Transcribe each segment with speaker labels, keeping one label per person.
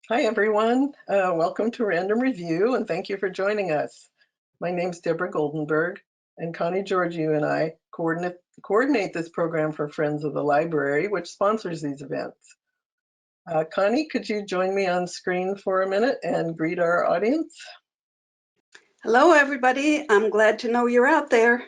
Speaker 1: Hi, everyone. Welcome to Random Review, and thank you for joining us. My name's Deborah Goldenberg, and Connie Georgiou and I coordinate this program for Friends of the Library, which sponsors these events. Connie, could you join me on screen for a minute and greet our audience?
Speaker 2: Hello, everybody. I'm glad to know you're out there.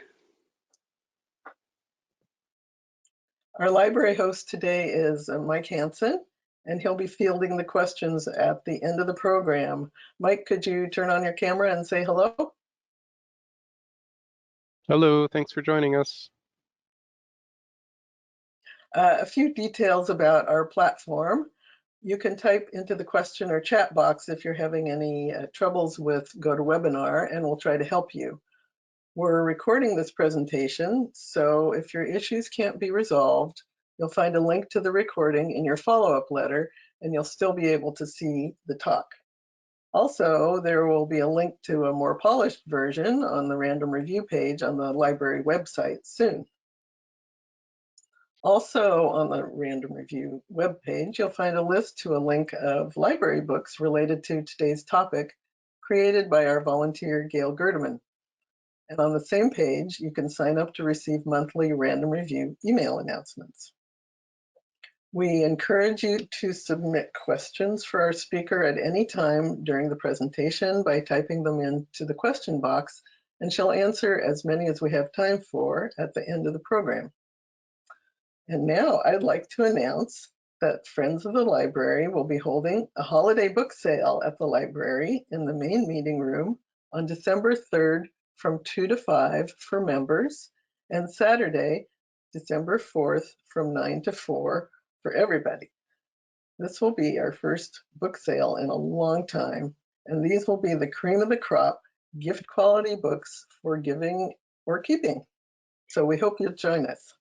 Speaker 1: Our library host today is Mike Hansen, and he'll be fielding the questions at the end of the program. Mike, could you turn on your camera and say hello?
Speaker 3: Hello, thanks for joining us.
Speaker 1: A few details about our platform. You can type into the question or chat box if you're having any troubles with GoToWebinar, and we'll try to help you. We're recording this presentation, so if your issues can't be resolved, you'll find a link to the recording in your follow-up letter, and you'll still be able to see the talk. Also, there will be a link to a more polished version on the Random Review page on the library website soon. Also on the Random Review webpage, you'll find a list to a link of library books related to today's topic, created by our volunteer Gail Gerdeman. And on the same page, you can sign up to receive monthly Random Review email announcements. We encourage you to submit questions for our speaker at any time during the presentation by typing them into the question box, and she'll answer as many as we have time for at the end of the program. And now I'd like to announce that Friends of the Library will be holding a holiday book sale at the library in the main meeting room on December 3rd from 2 to 5 for members, and Saturday, December 4th from 9 to 4 for everybody. This will be our first book sale in a long time, and these will be the cream of the crop, gift quality books for giving or keeping. So we hope you'll join us.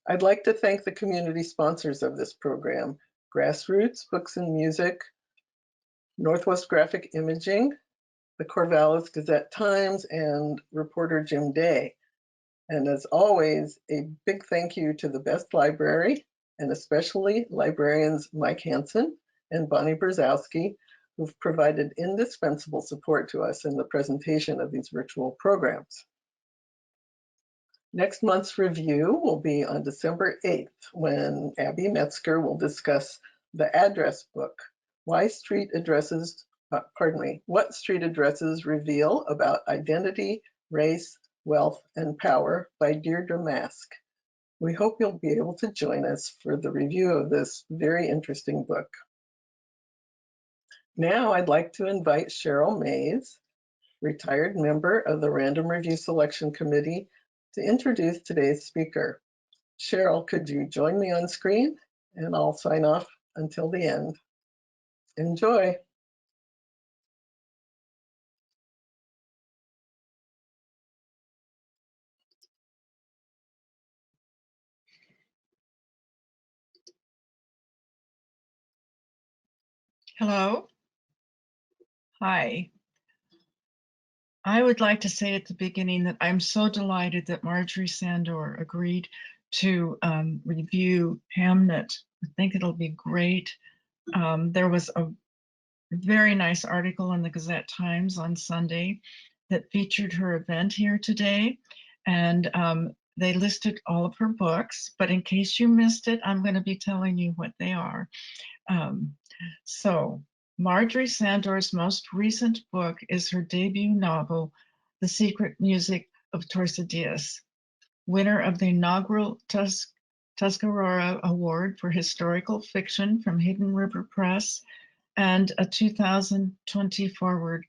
Speaker 1: I'd like to thank the community sponsors of this program: Grassroots Books and Music, Northwest Graphic Imaging, the Corvallis Gazette-Times, and reporter Jim Day. And as always, a big thank you to the Best Library, and especially librarians Mike Hansen and Bonnie Brzezowski, who've provided indispensable support to us in the presentation of these virtual programs. Next month's review will be on December 8th, when Abby Metzger will discuss the address book, what street addresses reveal about identity, race, wealth, and power by Deirdre Mask. We hope you'll be able to join us for the review of this very interesting book. Now I'd like to invite Cheryl Mays, retired member of the Random Review Selection Committee, to introduce today's speaker. Cheryl, could you join me on screen? And I'll sign off until the end. Enjoy.
Speaker 4: Hello. Hi. I would like to say at the beginning that I'm so delighted that Marjorie Sandor agreed to review Hamnet. I think it'll be great. There was a very nice article in the Gazette-Times on Sunday that featured her event here today, and they listed all of her books, but in case you missed it, I'm going to be telling you what they are. So Marjorie Sandor's most recent book is her debut novel, The Secret Music of Tordesillas, winner of the inaugural Tuscarora Award for Historical Fiction from Hidden River Press, and a 2020 Forward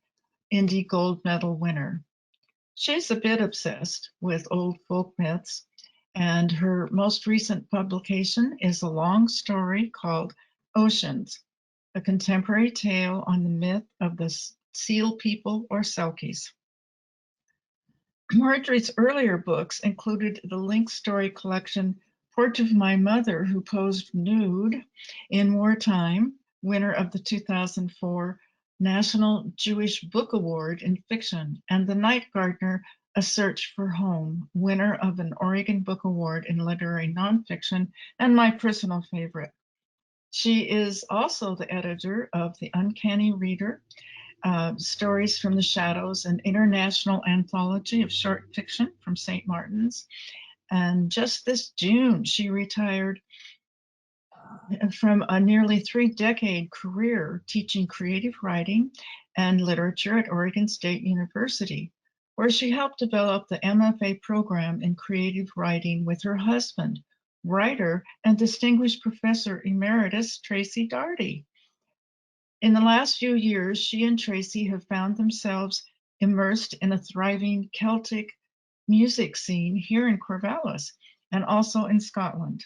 Speaker 4: Indie Gold Medal winner. She's a bit obsessed with old folk myths, and her most recent publication is a long story called Oceans, a contemporary tale on the myth of the Seal People or Selkies. Marjorie's earlier books included the link story collection Portrait of My Mother Who Posed Nude in Wartime, winner of the 2004 National Jewish Book Award in Fiction, and The Night Gardener, A Search for Home, winner of an Oregon Book Award in Literary Nonfiction, and my personal favorite. She is also the editor of The Uncanny Reader, Stories from the Shadows, an international anthology of short fiction from St. Martin's. And just this June, she retired from a nearly 3-decade career teaching creative writing and literature at Oregon State University, where she helped develop the MFA program in creative writing with her husband, writer and distinguished professor emeritus Tracy Daugherty. In the last few years, she and Tracy have found themselves immersed in a thriving Celtic music scene here in Corvallis and also in Scotland.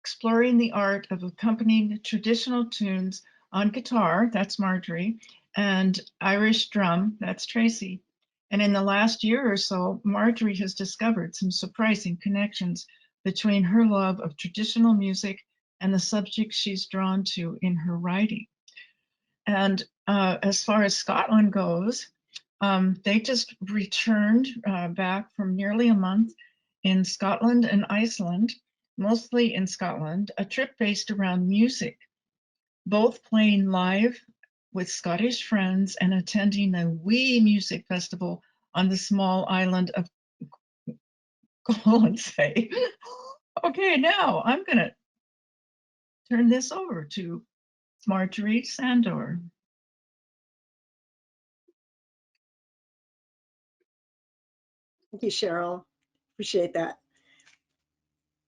Speaker 4: Exploring the art of accompanying traditional tunes on guitar, that's Marjorie, and Irish drum, that's Tracy. And in the last year or so, Marjorie has discovered some surprising connections between her love of traditional music and the subjects she's drawn to in her writing. And as far as Scotland goes, they just returned back from nearly a month in Scotland and Iceland, mostly in Scotland, a trip based around music, both playing live with Scottish friends and attending a wee music festival on the small island of Colonsay. Okay, now I'm going to turn this over to Marjorie Sandor.
Speaker 5: Thank you, Cheryl. Appreciate that.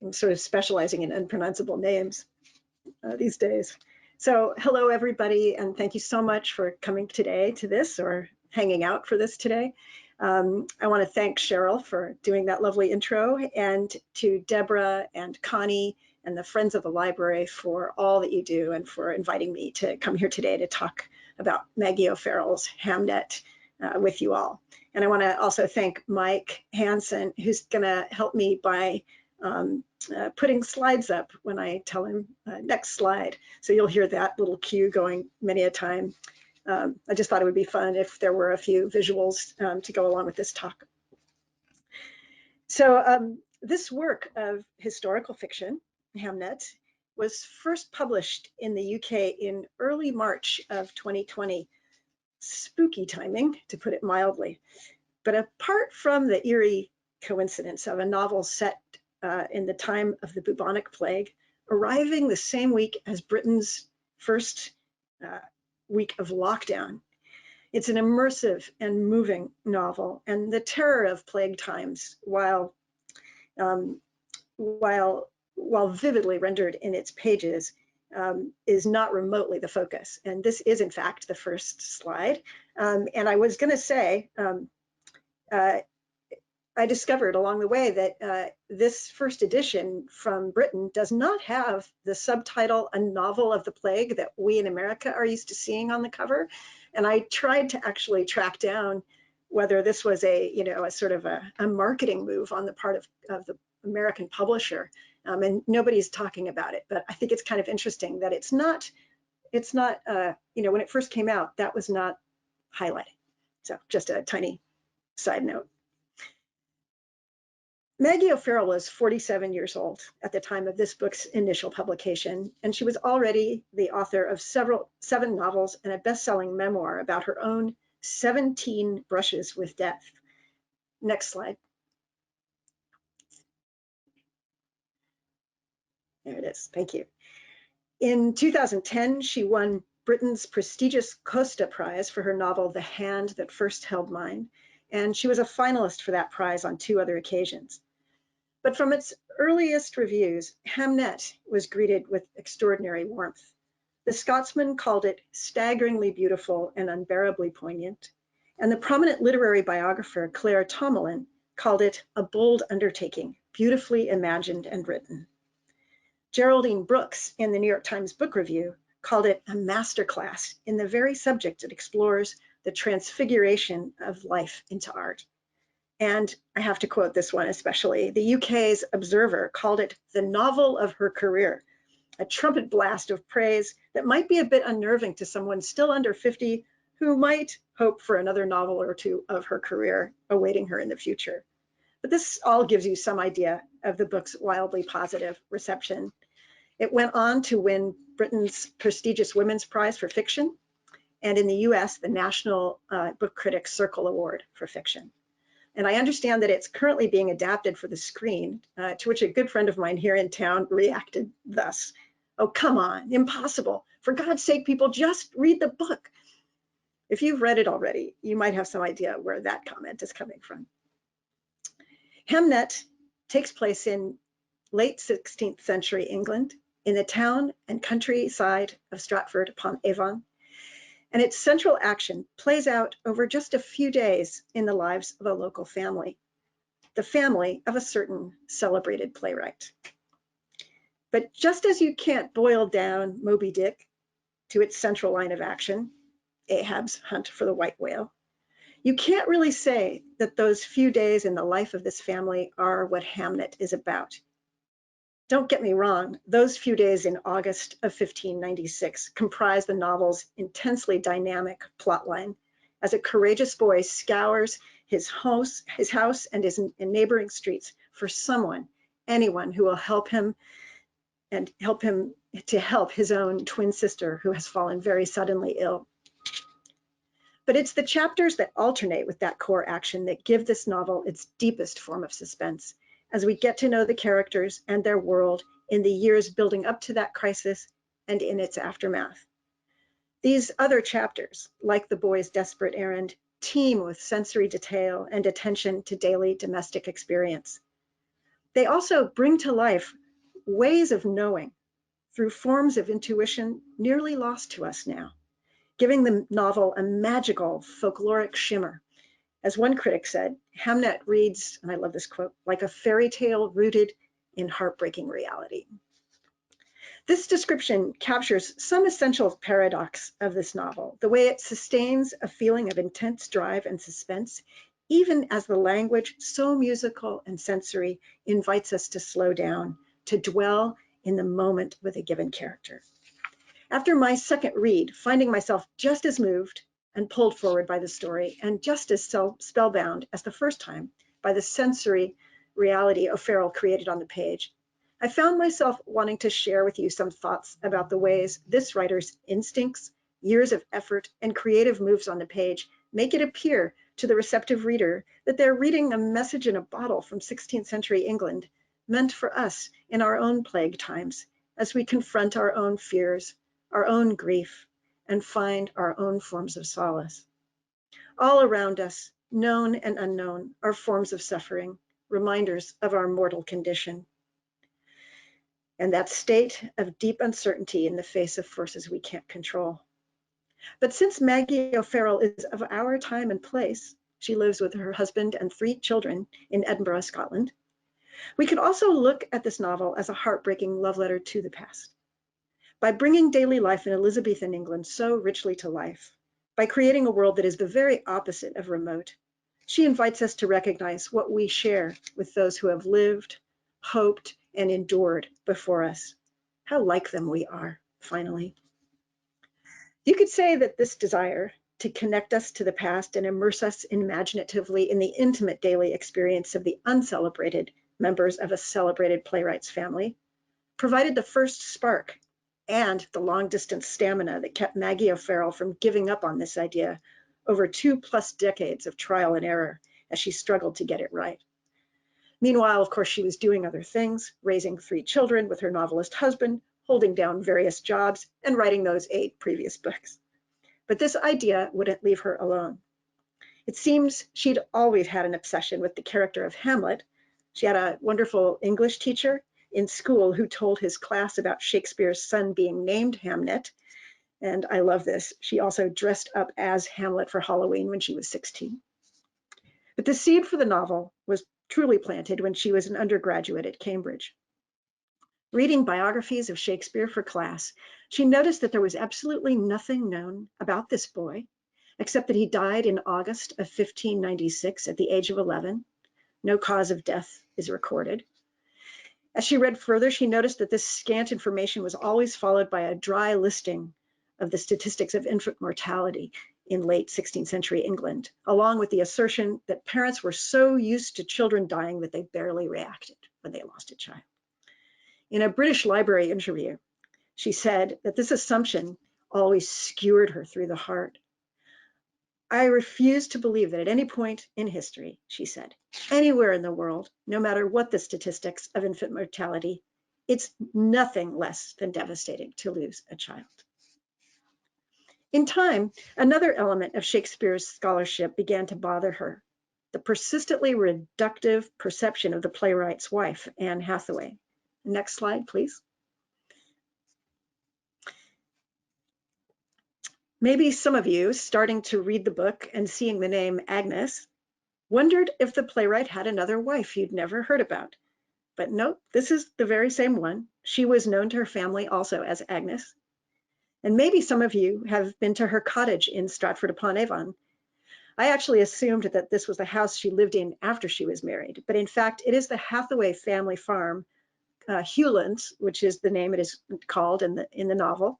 Speaker 5: I'm sort of specializing in unpronounceable names these days. So hello, everybody, and thank you so much for coming today to this or hanging out for this today. I want to thank Cheryl for doing that lovely intro, and to Deborah and Connie and the Friends of the Library for all that you do and for inviting me to come here today to talk about Maggie O'Farrell's Hamnet with you all. And I want to also thank Mike Hansen, who's going to help me by putting slides up when I tell him next slide. So you'll hear that little cue going many a time. I just thought it would be fun if there were a few visuals to go along with this talk. So this work of historical fiction, Hamnet, was first published in the UK in early March of 2020. Spooky timing, to put it mildly. But apart from the eerie coincidence of a novel set in the time of the bubonic plague, arriving the same week as Britain's first week of lockdown, it's an immersive and moving novel, and the terror of plague times, while vividly rendered in its pages, is not remotely the focus. And this is, in fact, the first slide. And I was going to say, I discovered along the way that this first edition from Britain does not have the subtitle, A Novel of the Plague, that we in America are used to seeing on the cover. And I tried to actually track down whether this was a sort of a marketing move on the part of the American publisher. And nobody's talking about it, but I think it's kind of interesting that it's not, when it first came out, that was not highlighted. So just a tiny side note. Maggie O'Farrell was 47 years old at the time of this book's initial publication, and she was already the author of 7 novels and a best-selling memoir about her own 17 brushes with death. Next slide. There it is, thank you. In 2010, she won Britain's prestigious Costa Prize for her novel, The Hand That First Held Mine, and she was a finalist for that prize on 2 other occasions. But from its earliest reviews, Hamnet was greeted with extraordinary warmth. The Scotsman called it staggeringly beautiful and unbearably poignant, and the prominent literary biographer Claire Tomalin called it a bold undertaking, beautifully imagined and written. Geraldine Brooks, in the New York Times Book Review, called it a masterclass in the very subject it explores, the transfiguration of life into art. And I have to quote this one especially. The UK's Observer called it the novel of her career, a trumpet blast of praise that might be a bit unnerving to someone still under 50 who might hope for another novel or 2 of her career awaiting her in the future. But this all gives you some idea of the book's wildly positive reception. It went on to win Britain's prestigious Women's Prize for Fiction, and in the US, the National Book Critics Circle Award for Fiction. And I understand that it's currently being adapted for the screen, to which a good friend of mine here in town reacted thus: "Oh, come on, impossible. For God's sake, people, just read the book." If you've read it already, you might have some idea where that comment is coming from. Hamnet takes place in late 16th century England, in the town and countryside of Stratford upon Avon, and its central action plays out over just a few days in the lives of a local family, the family of a certain celebrated playwright. But just as you can't boil down Moby Dick to its central line of action, Ahab's hunt for the white whale, you can't really say that those few days in the life of this family are what Hamnet is about. Don't get me wrong, those few days in August of 1596 comprise the novel's intensely dynamic plotline as a courageous boy scours his house and his neighboring streets for someone, anyone who will help him and help him to help his own twin sister who has fallen very suddenly ill. But it's the chapters that alternate with that core action that give this novel its deepest form of suspense, as we get to know the characters and their world in the years building up to that crisis and in its aftermath. These other chapters, like the boy's desperate errand, teem with sensory detail and attention to daily domestic experience. They also bring to life ways of knowing through forms of intuition nearly lost to us now, giving the novel a magical folkloric shimmer. As one critic said, Hamnet reads, and I love this quote, like a fairy tale rooted in heartbreaking reality. This description captures some essential paradox of this novel, the way it sustains a feeling of intense drive and suspense, even as the language, so musical and sensory, invites us to slow down, to dwell in the moment with a given character. After my second read, finding myself just as moved and pulled forward by the story, and just as spellbound as the first time by the sensory reality O'Farrell created on the page, I found myself wanting to share with you some thoughts about the ways this writer's instincts, years of effort, and creative moves on the page make it appear to the receptive reader that they're reading a message in a bottle from 16th century England, meant for us in our own plague times, as we confront our own fears, our own grief, and find our own forms of solace. All around us, known and unknown, are forms of suffering, reminders of our mortal condition, and that state of deep uncertainty in the face of forces we can't control. But since Maggie O'Farrell is of our time and place, she lives with her husband and 3 children in Edinburgh, Scotland, we can also look at this novel as a heartbreaking love letter to the past. By bringing daily life in Elizabethan England so richly to life, by creating a world that is the very opposite of remote, she invites us to recognize what we share with those who have lived, hoped, and endured before us. How like them we are, finally. You could say that this desire to connect us to the past and immerse us imaginatively in the intimate daily experience of the uncelebrated members of a celebrated playwright's family provided the first spark and the long-distance stamina that kept Maggie O'Farrell from giving up on this idea over 2+ decades of trial and error as she struggled to get it right. Meanwhile, of course, she was doing other things, raising 3 children with her novelist husband, holding down various jobs, and writing those 8 previous books. But this idea wouldn't leave her alone. It seems she'd always had an obsession with the character of Hamlet. She had a wonderful English teacher in school who told his class about Shakespeare's son being named Hamnet. And I love this. She also dressed up as Hamlet for Halloween when she was 16. But the seed for the novel was truly planted when she was an undergraduate at Cambridge. Reading biographies of Shakespeare for class, she noticed that there was absolutely nothing known about this boy, except that he died in August of 1596 at the age of 11. No cause of death is recorded. As she read further, she noticed that this scant information was always followed by a dry listing of the statistics of infant mortality in late 16th century England, along with the assertion that parents were so used to children dying that they barely reacted when they lost a child. In a British Library interview, she said that this assumption always skewered her through the heart. I refuse to believe that at any point in history, she said, anywhere in the world, no matter what the statistics of infant mortality, it's nothing less than devastating to lose a child. In time, another element of Shakespeare's scholarship began to bother her, the persistently reductive perception of the playwright's wife, Anne Hathaway. Next slide, please. Maybe some of you, starting to read the book and seeing the name Agnes, wondered if the playwright had another wife you'd never heard about. But nope, this is the very same one. She was known to her family also as Agnes. And maybe some of you have been to her cottage in Stratford-upon-Avon. I actually assumed that this was the house she lived in after she was married, but in fact, it is the Hathaway family farm, Hewlands, which is the name it is called in the novel,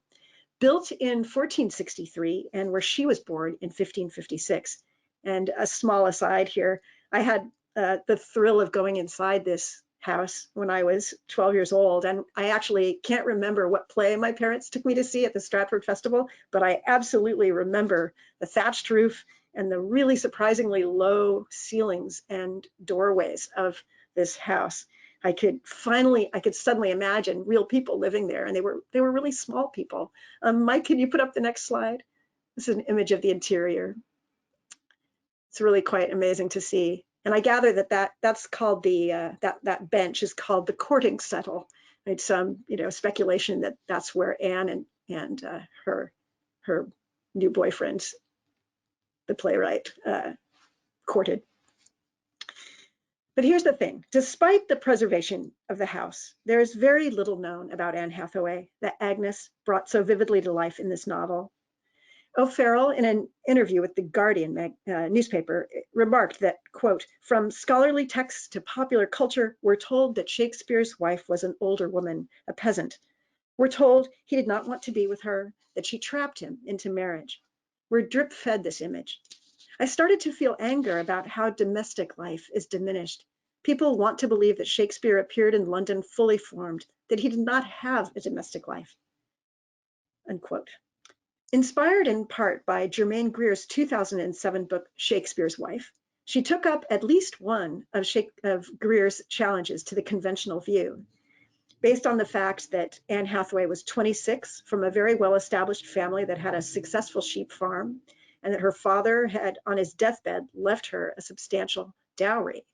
Speaker 5: built in 1463 and where she was born in 1556. And a small aside here, I had the thrill of going inside this house when I was 12 years old. And I actually can't remember what play my parents took me to see at the Stratford Festival, but I absolutely remember the thatched roof and the really surprisingly low ceilings and doorways of this house. I could suddenly imagine real people living there, and they were really small people. Mike, can you put up the next slide? This is an image of the interior. It's really quite amazing to see. And I gather that's called that bench is called the courting settle. It's some speculation that that's where Anne and her new boyfriend, the playwright, courted. But here's the thing, despite the preservation of the house, there is very little known about Anne Hathaway that Agnes brought so vividly to life in this novel. O'Farrell, in an interview with the Guardian newspaper, remarked that, quote, from scholarly texts to popular culture, we're told that Shakespeare's wife was an older woman, a peasant. We're told he did not want to be with her, that she trapped him into marriage. We're drip-fed this image. I started to feel anger about how domestic life is diminished. People want to believe that Shakespeare appeared in London fully formed, that he did not have a domestic life, unquote. Inspired in part by Germaine Greer's 2007 book, Shakespeare's Wife, she took up at least one of Greer's challenges to the conventional view, based on the fact that Anne Hathaway was 26 from a very well-established family that had a successful sheep farm, and that her father had, on his deathbed, left her a substantial dowry.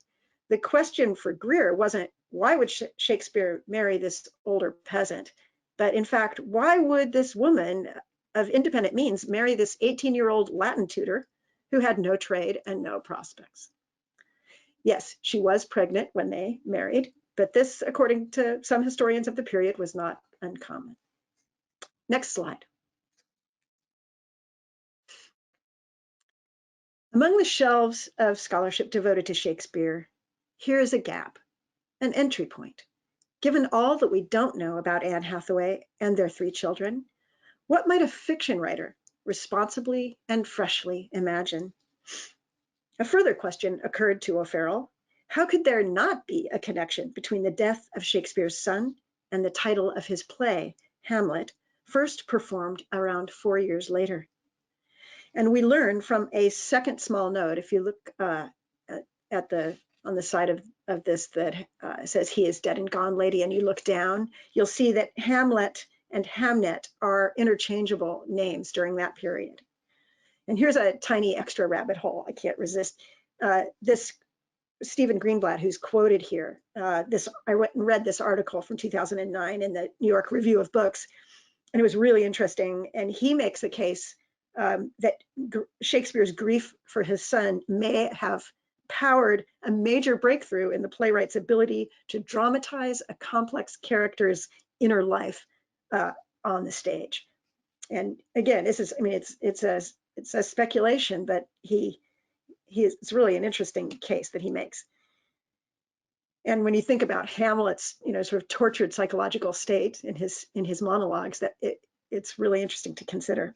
Speaker 5: The question for Greer wasn't, why would Shakespeare marry this older peasant? But in fact, why would this woman of independent means marry this 18-year-old Latin tutor who had no trade and no prospects? Yes, she was pregnant when they married, but this, according to some historians of the period, was not uncommon. Next slide. Among the shelves of scholarship devoted to Shakespeare, here is a gap, an entry point. Given all that we don't know about Anne Hathaway and their 3 children, what might a fiction writer responsibly and freshly imagine? A further question occurred to O'Farrell. How could there not be a connection between the death of Shakespeare's son and the title of his play, Hamlet, first performed around 4 years later? And we learn from a second small note, if you look on the side of this that says he is dead and gone, lady, and you look down, you'll see that Hamlet and Hamnet are interchangeable names during that period. And here's a tiny extra rabbit hole I can't resist. This Stephen Greenblatt, who's quoted here, I went and read this article from 2009 in the New York Review of Books, and it was really interesting. And he makes a case that Shakespeare's grief for his son may have powered a major breakthrough in the playwright's ability to dramatize a complex character's inner life on the stage. And again, this is, I mean, it's a speculation, but it's really an interesting case that he makes. And when you think about Hamlet's, sort of tortured psychological state in his monologues, that it's really interesting to consider.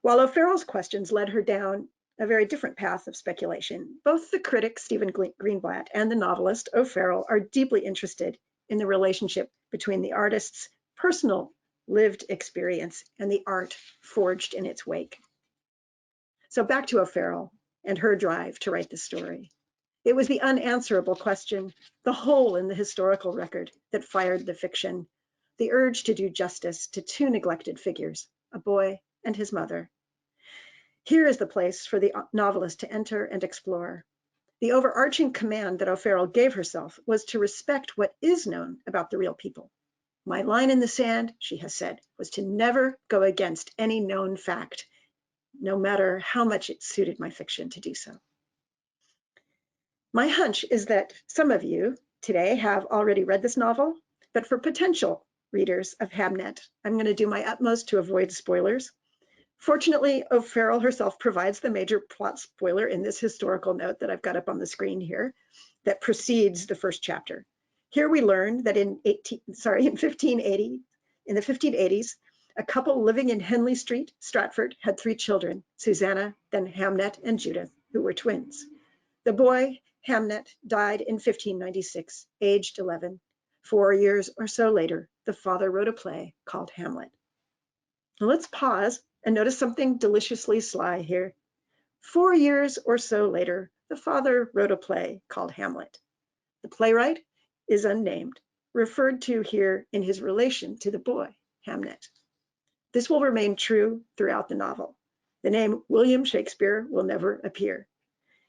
Speaker 5: While O'Farrell's questions led her down a very different path of speculation, both the critic, Stephen Greenblatt, and the novelist, O'Farrell, are deeply interested in the relationship between the artist's personal lived experience and the art forged in its wake. So back to O'Farrell and her drive to write the story. It was the unanswerable question, the hole in the historical record, that fired the fiction, the urge to do justice to two neglected figures, a boy and his mother. Here is the place for the novelist to enter and explore. The overarching command that O'Farrell gave herself was to respect what is known about the real people. My line in the sand, she has said, was to never go against any known fact, no matter how much it suited my fiction to do so. My hunch is that some of you today have already read this novel, but for potential readers of Hamnet, I'm going to do my utmost to avoid spoilers. Fortunately, O'Farrell herself provides the major plot spoiler in this historical note that I've got up on the screen here that precedes the first chapter. Here we learn that in the 1580s, a couple living in Henley Street, Stratford, had 3 children, Susanna, then Hamnet, and Judith, who were twins. The boy, Hamnet, died in 1596, aged 11. 4 years or so later, the father wrote a play called Hamlet. Now let's pause and notice something deliciously sly here. 4 years or so later, the father wrote a play called Hamlet. The playwright is unnamed, referred to here in his relation to the boy, Hamnet. This will remain true throughout the novel. The name William Shakespeare will never appear.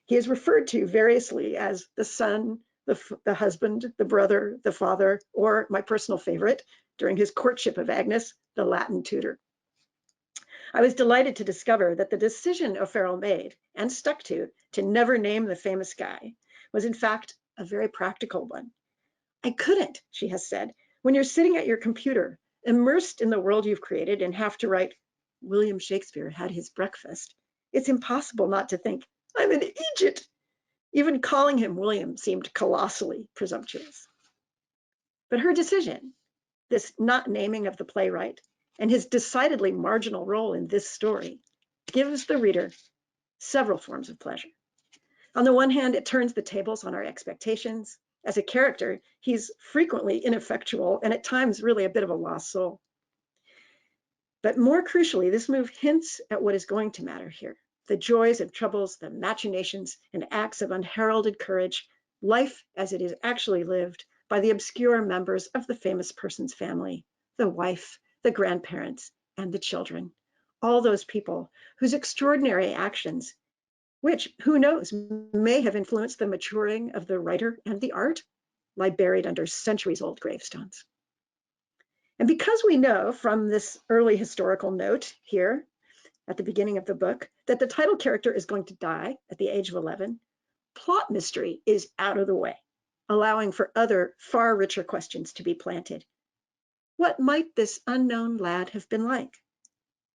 Speaker 5: He is referred to variously as the son, the husband, the brother, the father, or my personal favorite, during his courtship of Agnes, the Latin tutor. I was delighted to discover that the decision O'Farrell made and stuck to never name the famous guy was in fact a very practical one. I couldn't, she has said, when you're sitting at your computer, immersed in the world you've created and have to write, William Shakespeare had his breakfast. It's impossible not to think, I'm an idiot. Even calling him William seemed colossally presumptuous. But her decision, this not naming of the playwright, and his decidedly marginal role in this story, gives the reader several forms of pleasure. On the one hand, it turns the tables on our expectations. As a character, he's frequently ineffectual and at times really a bit of a lost soul. But more crucially, this move hints at what is going to matter here: the joys and troubles, the machinations and acts of unheralded courage, life as it is actually lived by the obscure members of the famous person's family, the wife, the grandparents, and the children, all those people whose extraordinary actions, which, who knows, may have influenced the maturing of the writer and the art, lie buried under centuries-old gravestones. And because we know from this early historical note here at the beginning of the book that the title character is going to die at the age of 11, plot mystery is out of the way, allowing for other far richer questions to be planted. What might this unknown lad have been like?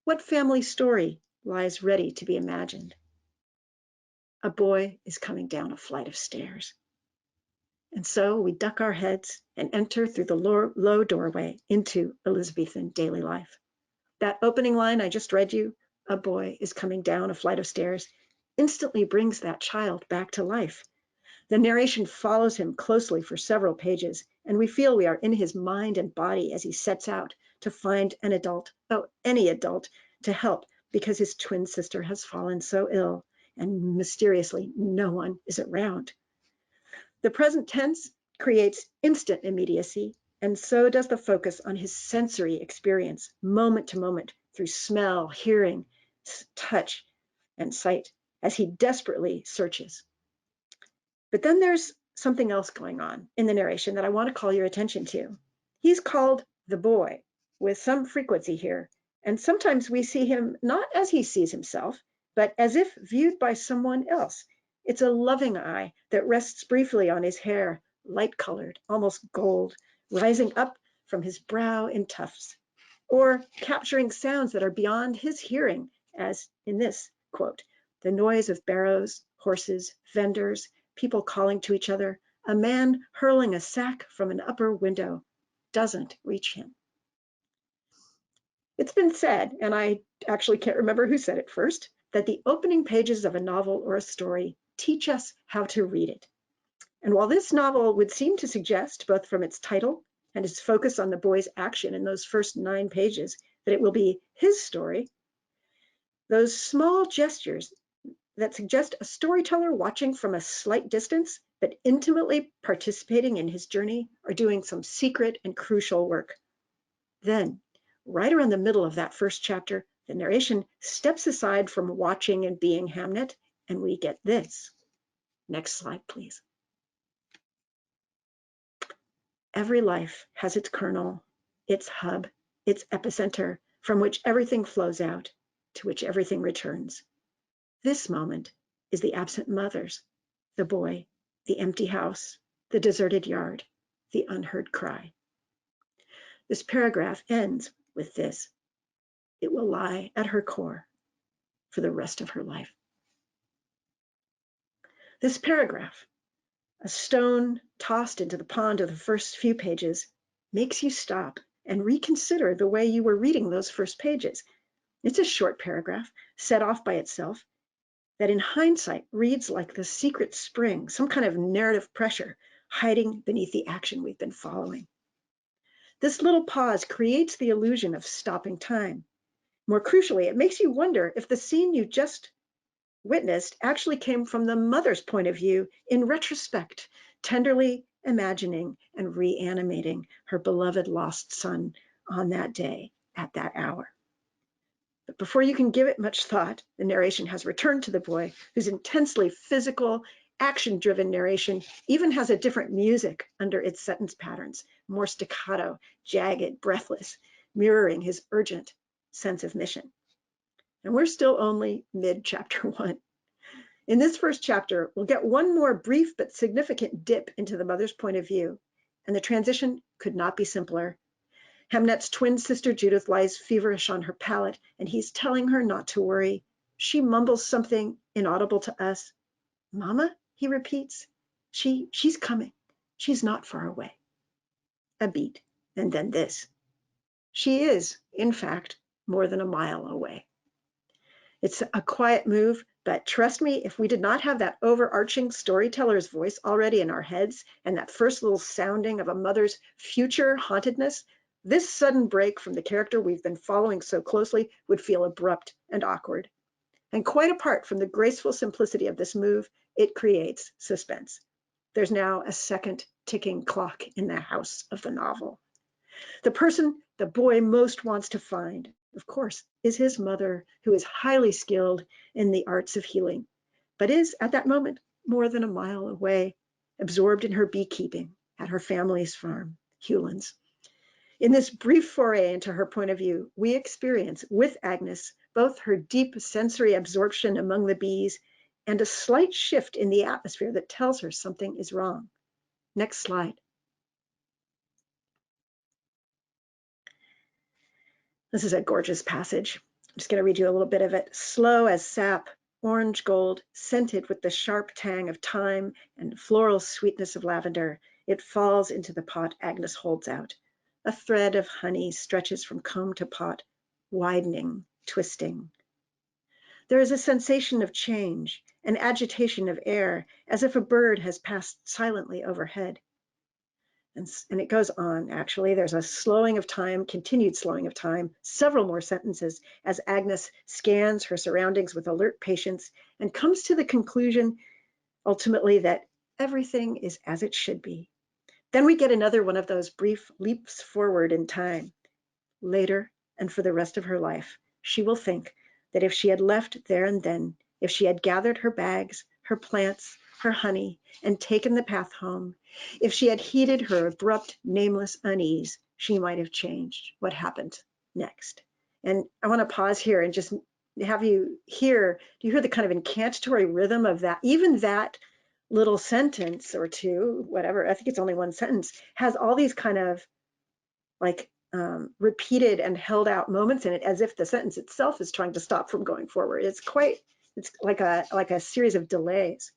Speaker 5: What family story lies ready to be imagined? A boy is coming down a flight of stairs. And so we duck our heads and enter through the low doorway into Elizabethan daily life. That opening line I just read you, a boy is coming down a flight of stairs, instantly brings that child back to life. The narration follows him closely for several pages, and we feel we are in his mind and body as he sets out to find an adult, any adult, to help because his twin sister has fallen so ill and mysteriously no one is around. The present tense creates instant immediacy, and so does the focus on his sensory experience, moment to moment, through smell, hearing, touch, and sight, as he desperately searches. But then there's something else going on in the narration that I want to call your attention to. He's called the boy with some frequency here, and sometimes we see him not as he sees himself, but as if viewed by someone else. It's a loving eye that rests briefly on his hair, light-colored, almost gold, rising up from his brow in tufts, or capturing sounds that are beyond his hearing, as in this quote, the noise of barrows, horses, vendors, people calling to each other, a man hurling a sack from an upper window doesn't reach him. It's been said, and I actually can't remember who said it first, that the opening pages of a novel or a story teach us how to read it. And while this novel would seem to suggest, both from its title and its focus on the boy's action in those first 9 pages, that it will be his story, those small gestures that suggest a storyteller watching from a slight distance, but intimately participating in his journey, are doing some secret and crucial work. Then, right around the middle of that first chapter, the narration steps aside from watching and being Hamnet, and we get this. Next slide, please. Every life has its kernel, its hub, its epicenter, from which everything flows out, to which everything returns. This moment is the absent mother's, the boy, the empty house, the deserted yard, the unheard cry. This paragraph ends with this. It will lie at her core for the rest of her life. This paragraph, a stone tossed into the pond of the first few pages, makes you stop and reconsider the way you were reading those first pages. It's a short paragraph set off by itself that in hindsight reads like the secret spring, some kind of narrative pressure hiding beneath the action we've been following. This little pause creates the illusion of stopping time. More crucially, it makes you wonder if the scene you just witnessed actually came from the mother's point of view in retrospect, tenderly imagining and reanimating her beloved lost son on that day at that hour. But before you can give it much thought, the narration has returned to the boy, whose intensely physical, action-driven narration even has a different music under its sentence patterns, more staccato, jagged, breathless, mirroring his urgent sense of mission. And we're still only mid-chapter 1. In this first chapter, we'll get one more brief but significant dip into the mother's point of view, and the transition could not be simpler. Hamnet's twin sister Judith lies feverish on her pallet, and he's telling her not to worry. She mumbles something inaudible to us. Mama, he repeats. She's coming. She's not far away. A beat, and then this. She is, in fact, more than a mile away. It's a quiet move, but trust me, if we did not have that overarching storyteller's voice already in our heads and that first little sounding of a mother's future hauntedness, this sudden break from the character we've been following so closely would feel abrupt and awkward. And quite apart from the graceful simplicity of this move, it creates suspense. There's now a second ticking clock in the house of the novel. The person the boy most wants to find, of course, is his mother, who is highly skilled in the arts of healing, but is at that moment more than a mile away, absorbed in her beekeeping at her family's farm, Hewlands. In this brief foray into her point of view, we experience with Agnes both her deep sensory absorption among the bees and a slight shift in the atmosphere that tells her something is wrong. Next slide. This is a gorgeous passage. I'm just going to read you a little bit of it. Slow as sap, orange gold, scented with the sharp tang of thyme and floral sweetness of lavender, it falls into the pot Agnes holds out. A thread of honey stretches from comb to pot, widening, twisting. There is a sensation of change, an agitation of air, as if a bird has passed silently overhead. And it goes on, actually. There's a slowing of time, continued slowing of time, several more sentences as Agnes scans her surroundings with alert patience and comes to the conclusion, ultimately, that everything is as it should be. Then we get another one of those brief leaps forward in time. Later, and for the rest of her life, she will think that if she had left there and then, if she had gathered her bags, her plants, her honey, and taken the path home, if she had heeded her abrupt, nameless unease, she might have changed. What happened next? And I want to pause here and just have you hear, do you hear the kind of incantatory rhythm of that? Even that little sentence or two, whatever, I think it's only one sentence, has all these kind of like repeated and held out moments in it, as if the sentence itself is trying to stop from going forward. It's like a series of delays.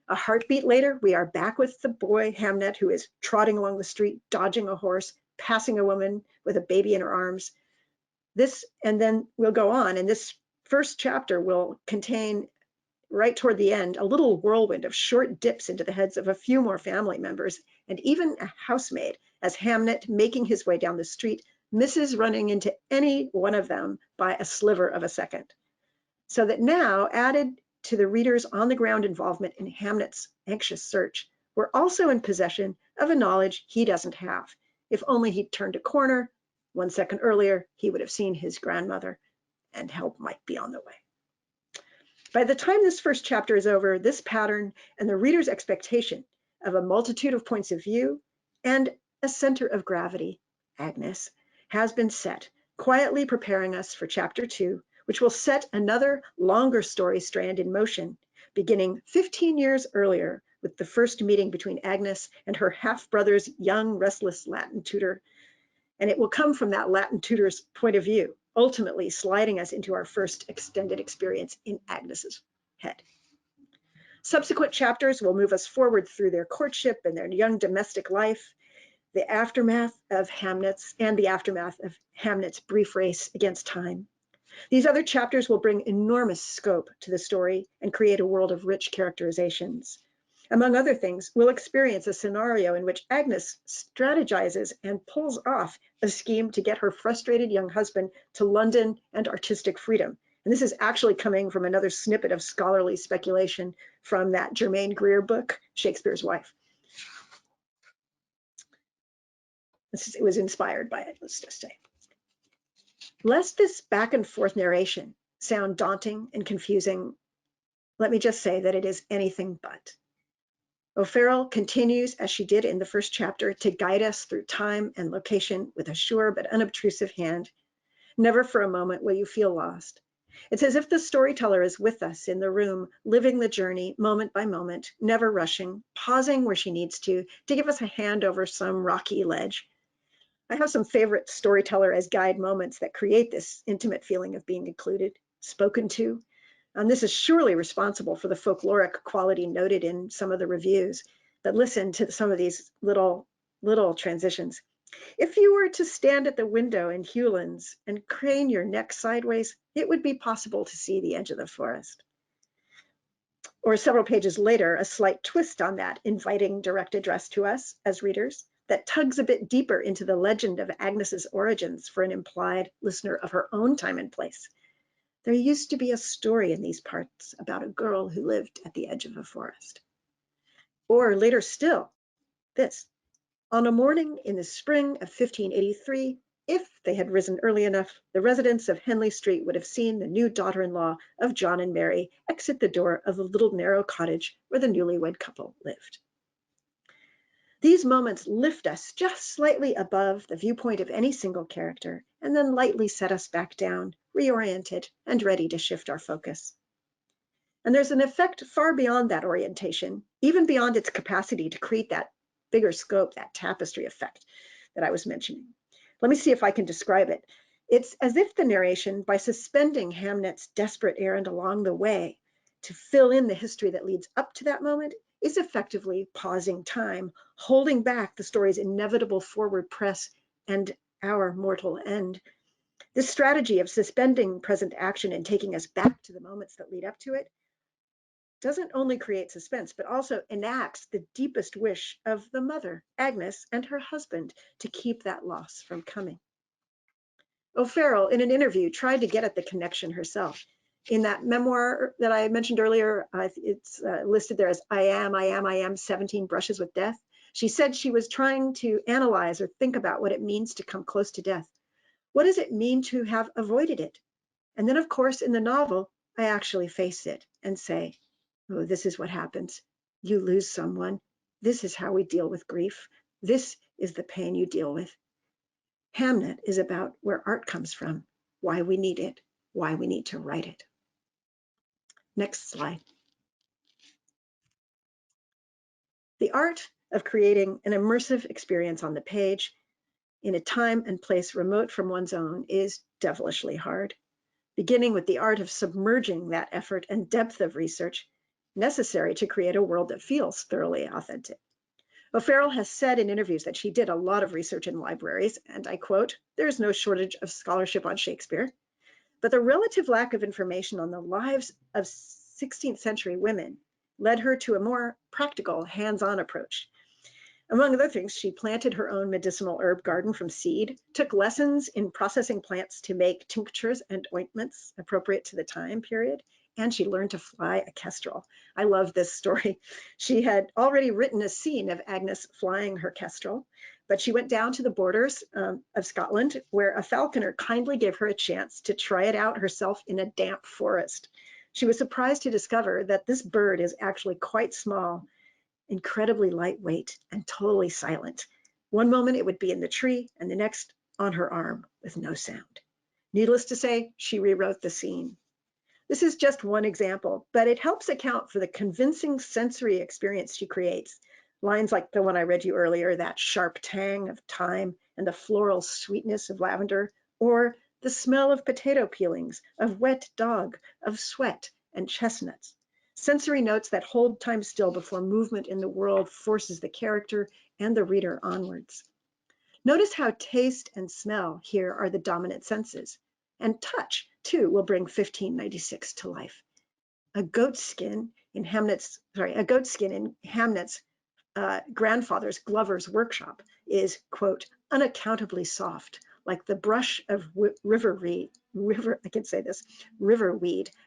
Speaker 5: A heartbeat later, we are back with the boy Hamnet, who is trotting along the street, dodging a horse, passing a woman with a baby in her arms. And then we'll go on, and this first chapter will contain, right toward the end, a little whirlwind of short dips into the heads of a few more family members, and even a housemaid, as Hamnet, making his way down the street, misses running into any one of them by a sliver of a second. So that now, added to the reader's on-the-ground involvement in Hamnet's anxious search, we're also in possession of a knowledge he doesn't have. If only he'd turned a corner 1 second earlier, he would have seen his grandmother, and help might be on the way. By the time this first chapter is over, this pattern and the reader's expectation of a multitude of points of view and a center of gravity, Agnes, has been set, quietly preparing us for chapter 2, which will set another longer story strand in motion, beginning 15 years earlier with the first meeting between Agnes and her half-brother's young, restless Latin tutor. And it will come from that Latin tutor's point of view, ultimately sliding us into our first extended experience in Agnes's head. Subsequent chapters will move us forward through their courtship and their young domestic life, the aftermath of Hamnet's brief race against time. These other chapters will bring enormous scope to the story and create a world of rich characterizations. Among other things, we'll experience a scenario in which Agnes strategizes and pulls off a scheme to get her frustrated young husband to London and artistic freedom. And this is actually coming from another snippet of scholarly speculation from that Germaine Greer book, Shakespeare's Wife. It was inspired by it, let's just say. Lest this back and forth narration sound daunting and confusing, let me just say that it is anything but. O'Farrell continues, as she did in the first chapter, to guide us through time and location with a sure but unobtrusive hand. Never for a moment will you feel lost. It's as if the storyteller is with us in the room, living the journey moment by moment, never rushing, pausing where she needs to give us a hand over some rocky ledge. I have some favorite storyteller as guide moments that create this intimate feeling of being included, spoken to. And this is surely responsible for the folkloric quality noted in some of the reviews. But listen to some of these little transitions. If you were to stand at the window in Hewlands and crane your neck sideways, it would be possible to see the edge of the forest. Or several pages later, a slight twist on that inviting direct address to us as readers that tugs a bit deeper into the legend of Agnes's origins for an implied listener of her own time and place. There used to be a story in these parts about a girl who lived at the edge of a forest. Or later still, this. On a morning in the spring of 1583, if they had risen early enough, the residents of Henley Street would have seen the new daughter-in-law of John and Mary exit the door of the little narrow cottage where the newlywed couple lived. These moments lift us just slightly above the viewpoint of any single character and then lightly set us back down, reoriented and ready to shift our focus. And there's an effect far beyond that orientation, even beyond its capacity to create that bigger scope, that tapestry effect that I was mentioning. Let me see if I can describe it. It's as if the narration, by suspending Hamnet's desperate errand along the way to fill in the history that leads up to that moment, is effectively pausing time, holding back the story's inevitable forward press and our mortal end. This strategy of suspending present action and taking us back to the moments that lead up to it doesn't only create suspense, but also enacts the deepest wish of the mother, Agnes, and her husband to keep that loss from coming. O'Farrell, in an interview, tried to get at the connection herself. In that memoir that I mentioned earlier, it's listed there as I am 17 Brushes with Death. She said she was trying to analyze or think about what it means to come close to death. What does it mean to have avoided it? And then, of course, in the novel, I actually face it and say, oh, this is what happens. You lose someone. This is how we deal with grief. This is the pain you deal with. Hamnet is about where art comes from, why we need it, why we need to write it. Next slide. The art of creating an immersive experience on the page in a time and place remote from one's own is devilishly hard, beginning with the art of submerging that effort and depth of research necessary to create a world that feels thoroughly authentic. O'Farrell has said in interviews that she did a lot of research in libraries, and I quote, "There's no shortage of scholarship on Shakespeare, but the relative lack of information on the lives of 16th century women led her to a more practical, hands-on approach. Among other things, she planted her own medicinal herb garden from seed, took lessons in processing plants to make tinctures and ointments appropriate to the time period, and she learned to fly a kestrel." I love this story. She had already written a scene of Agnes flying her kestrel, but she went down to the borders of Scotland, where a falconer kindly gave her a chance to try it out herself in a damp forest. She was surprised to discover that this bird is actually quite small, incredibly lightweight, and totally silent. One moment it would be in the tree, and the next on her arm with no sound. Needless to say, she rewrote the scene. This is just one example, but it helps account for the convincing sensory experience she creates. Lines like the one I read you earlier, that sharp tang of thyme and the floral sweetness of lavender, or the smell of potato peelings, of wet dog, of sweat and chestnuts. Sensory notes that hold time still before movement in the world forces the character and the reader onwards. Notice how taste and smell here are the dominant senses. And touch, too, will bring 1596 to life. A goat skin in Hamnet's grandfather's Glover's workshop is, quote, "unaccountably soft, like the brush of river weed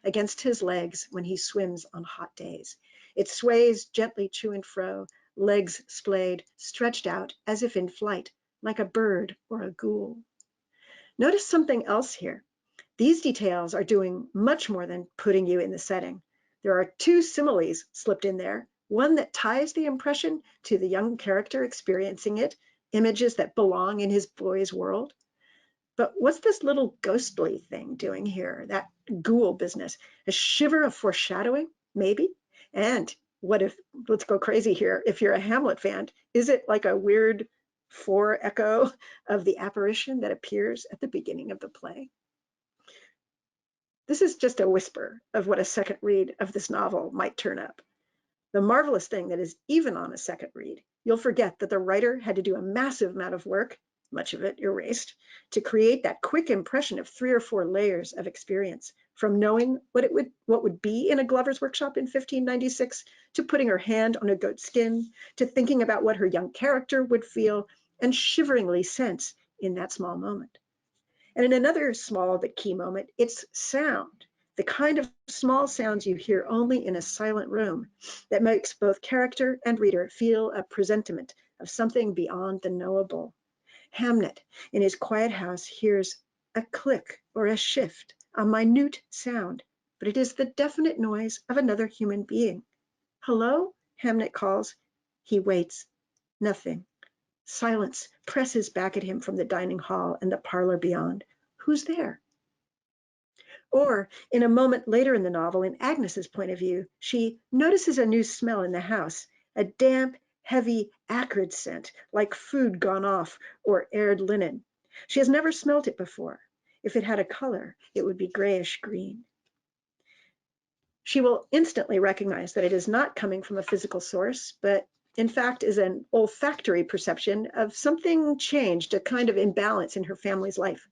Speaker 5: against his legs when he swims on hot days. It sways gently to and fro, legs splayed, stretched out as if in flight, like a bird or a ghoul." Notice something else here. These details are doing much more than putting you in the setting. There are two similes slipped in there, one that ties the impression to the young character experiencing it, images that belong in his boy's world. But what's this little ghostly thing doing here, that ghoul business? A shiver of foreshadowing, maybe? And what if, let's go crazy here, if you're a Hamlet fan, is it like a weird fore echo of the apparition that appears at the beginning of the play? This is just a whisper of what a second read of this novel might turn up. The marvelous thing that is, even on a second read, you'll forget that the writer had to do a massive amount of work, much of it erased, to create that quick impression of 3 or 4 layers of experience, from knowing what would be in a Glover's workshop in 1596, to putting her hand on a goat skin, to thinking about what her young character would feel and shiveringly sense in that small moment. And in another small but key moment, it's sound, the kind of small sounds you hear only in a silent room that makes both character and reader feel a presentiment of something beyond the knowable. Hamnet, in his quiet house, hears a click or a shift, a minute sound, but it is the definite noise of another human being. "Hello?" Hamnet calls. He waits. Nothing. Silence presses back at him from the dining hall and the parlor beyond. Who's there? Or in a moment later in the novel, in Agnes's point of view, she notices a new smell in the house, a damp, heavy, acrid scent, like food gone off or aired linen. She has never smelt it before. If it had a color, it would be grayish green. She will instantly recognize that it is not coming from a physical source, but in fact is an olfactory perception of something changed, a kind of imbalance in her family's life.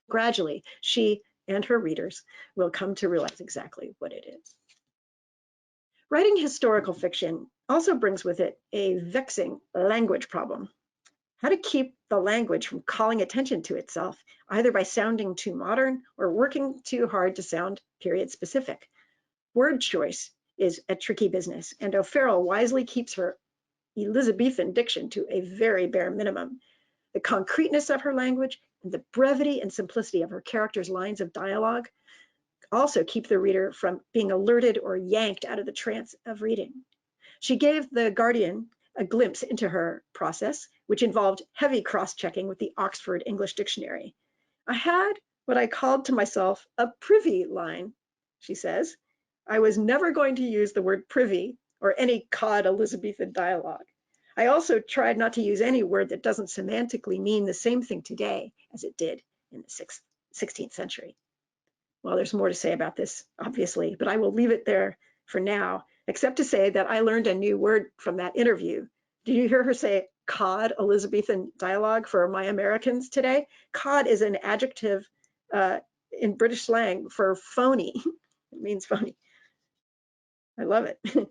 Speaker 5: Gradually, she and her readers will come to realize exactly what it is. Writing historical fiction also brings with it a vexing language problem. How to keep the language from calling attention to itself, either by sounding too modern or working too hard to sound period specific. Word choice is a tricky business, and O'Farrell wisely keeps her Elizabethan diction to a very bare minimum. The concreteness of her language and the brevity and simplicity of her characters' lines of dialogue also keep the reader from being alerted or yanked out of the trance of reading. She gave The Guardian a glimpse into her process, which involved heavy cross-checking with the Oxford English Dictionary. "I had what I called to myself a privy line," she says. "I was never going to use the word privy or any cod Elizabethan dialogue. I also tried not to use any word that doesn't semantically mean the same thing today as it did in the 16th century." Well, there's more to say about this, obviously, but I will leave it there for now, except to say that I learned a new word from that interview Did you hear her say cod, Elizabethan dialogue for my Americans today? Cod is an adjective in British slang for phony. It means phony. I love it.